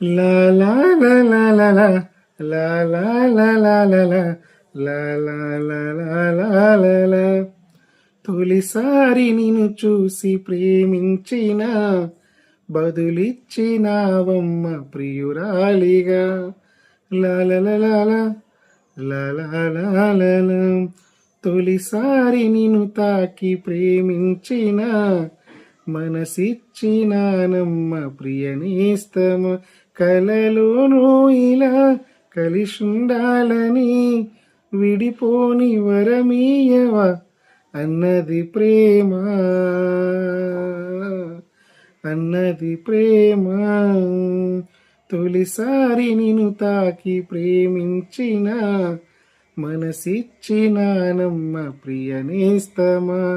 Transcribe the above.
లా లా లా లా లా లా లా లా లా లా లా లా లా లా లా లా లా లా లా. తొలిసారి నిన్ను చూసి ప్రేమించిన బదులిచ్చినావమ్మ ప్రియురాలిగా. లాలలలాల లాలలాల. తొలిసారి నిన్ను తాకి ప్రేమించిన మనసిచ్చినానమ్మ ప్రియనేస్తమ. కలలోనూ ఇలా కలిసుండాలని విడిపోని వరమీయవా అన్నది ప్రేమ, అన్నది ప్రేమ. తొలిసారి నిన్ను తాకి ప్రేమించిన మనసిచ్చినానమ్మ ప్రియనేస్తమా.